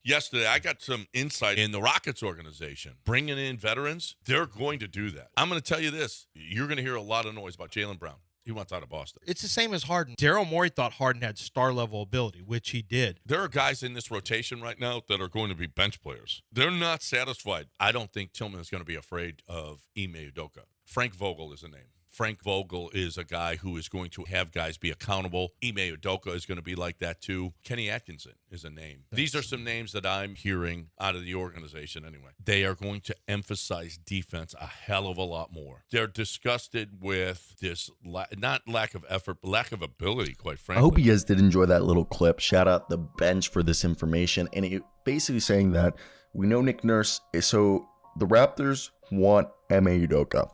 yesterday, I got some insight in the Rockets organization. Bringing in veterans, they're going to do that. I'm going to tell you this. You're going to hear a lot of noise about Jaylen Brown. He wants out of Boston. It's the same as Harden. Daryl Morey thought Harden had star-level ability, which he did. There are guys in this rotation right now that are going to be bench players. They're not satisfied. I don't think Tillman is going to be afraid of Ime Udoka. Frank Vogel is a name. Frank Vogel is a guy who is going to have guys be accountable. Ime Udoka is going to be like that too. Kenny Atkinson is a name. These are some names that I'm hearing out of the organization anyway. They are going to emphasize defense a hell of a lot more. They're disgusted with this, not lack of effort, but lack of ability, quite frankly. I hope you guys did enjoy that little clip. Shout out the bench for this information. And it basically saying that we know Nick Nurse, so the Raptors want Ime Udoka.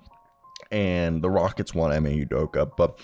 And the Rockets want Ime Udoka, but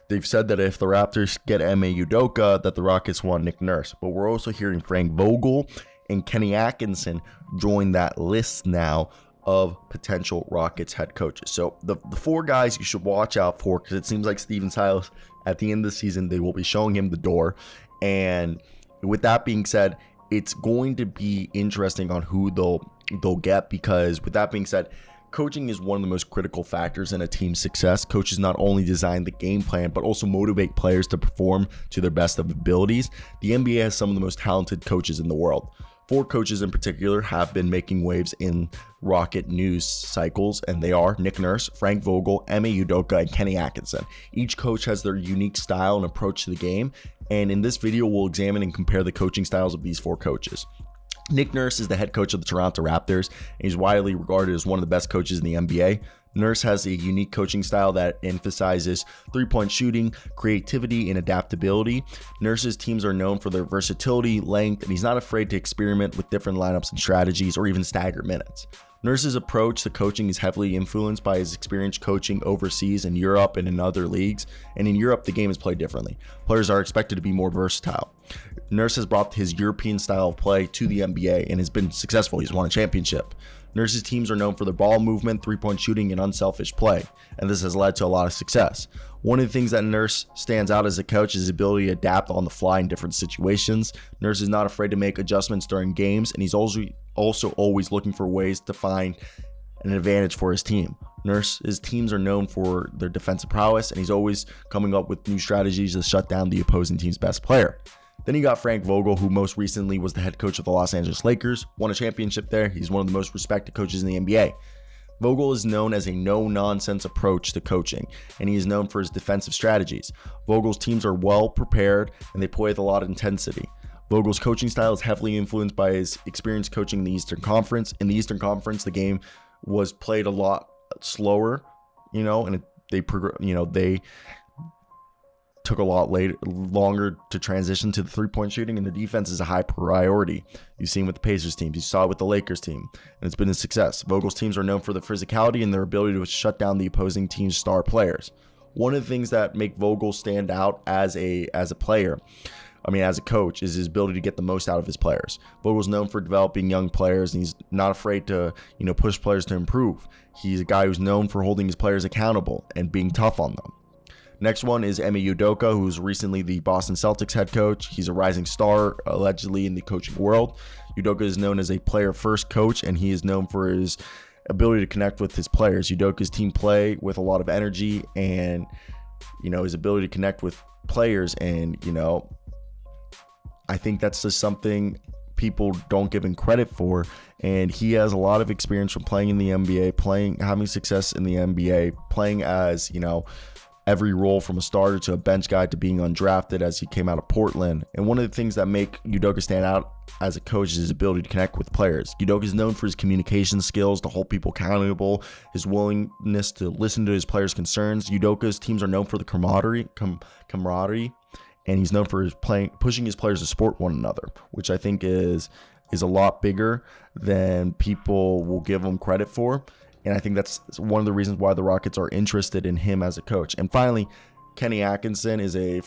they've said that if the Raptors get Ime Udoka, that the Rockets want Nick Nurse. But we're also hearing Frank Vogel and Kenny Atkinson join that list now of potential Rockets head coaches. So the four guys you should watch out for, because it seems like Steven Silas, at the end of the season, they will be showing him the door. And with that being said, it's going to be interesting on who they'll get, because with that being said, coaching is one of the most critical factors in a team's success. Coaches not only design the game plan, but also motivate players to perform to their best of abilities. The NBA has some of the most talented coaches in the world. 4 coaches in particular have been making waves in Rocket news cycles, and they are Nick Nurse, Frank Vogel, Ime Udoka, and Kenny Atkinson. Each coach has their unique style and approach to the game, and in this video, we'll examine and compare the coaching styles of these 4 coaches. Nick Nurse is the head coach of the Toronto Raptors, and he's widely regarded as one of the best coaches in the NBA. Nurse has a unique coaching style that emphasizes three-point shooting, creativity, and adaptability. Nurse's teams are known for their versatility, length, and he's not afraid to experiment with different lineups and strategies or even stagger minutes. Nurse's approach to coaching is heavily influenced by his experience coaching overseas in Europe and in other leagues, and in Europe the game is played differently. Players are expected to be more versatile. Nurse has brought his European style of play to the NBA and has been successful. He's won a championship. Nurse's teams are known for their ball movement, three-point shooting, and unselfish play, and this has led to a lot of success. One of the things that Nurse stands out as a coach is his ability to adapt on the fly in different situations. Nurse is not afraid to make adjustments during games, and he's also always looking for ways to find an advantage for his team. Nurse's teams are known for their defensive prowess, and he's always coming up with new strategies to shut down the opposing team's best player. Then you got Frank Vogel, who most recently was the head coach of the Los Angeles Lakers, won a championship there. He's one of the most respected coaches in the NBA. Vogel is known as a no-nonsense approach to coaching, and he is known for his defensive strategies. Vogel's teams are well prepared, and they play with a lot of intensity. Vogel's coaching style is heavily influenced by his experience coaching in the Eastern Conference. In the Eastern Conference, the game was played a lot slower, and they took a lot longer to transition to the three-point shooting, and the defense is a high priority. You've seen with the Pacers teams, you saw it with the Lakers team, and it's been a success. Vogel's teams are known for their physicality and their ability to shut down the opposing team's star players. One of the things that make Vogel stand out as a coach, is his ability to get the most out of his players. Vogel's known for developing young players, and he's not afraid to, push players to improve. He's a guy who's known for holding his players accountable and being tough on them. Next one is Ime Udoka, who's recently the Boston Celtics head coach. He's a rising star, allegedly, in the coaching world. Udoka is known as a player-first coach, and he is known for his ability to connect with his players. Udoka's team play with a lot of energy, and, his ability to connect with players, and, I think that's just something people don't give him credit for, and he has a lot of experience from playing in the NBA, having success in the NBA, playing as, every role from a starter to a bench guy to being undrafted as he came out of Portland. And one of the things that make Udoka stand out as a coach is his ability to connect with players. Udoka is known for his communication skills, to hold people accountable, his willingness to listen to his players' concerns. Udoka's teams are known for the camaraderie, and he's known for his pushing his players to support one another, which I think is a lot bigger than people will give him credit for. And I think that's one of the reasons why the Rockets are interested in him as a coach. And finally, Kenny Atkinson is a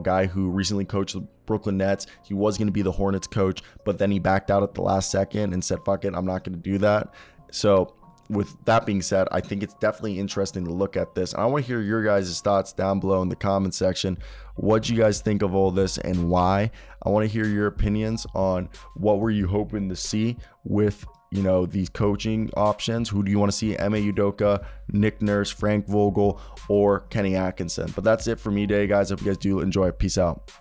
guy who recently coached the Brooklyn Nets. He was going to be the Hornets coach, but then he backed out at the last second and said, fuck it, I'm not going to do that. So with that being said, I think it's definitely interesting to look at this. And I want to hear your guys' thoughts down below in the comment section. What do you guys think of all this and why? I want to hear your opinions on what were you hoping to see with, you know, these coaching options. Who do you want to see? Ime Udoka, Nick Nurse, Frank Vogel, or Kenny Atkinson? But that's it for me today, guys. Hope you guys do enjoy. Peace out.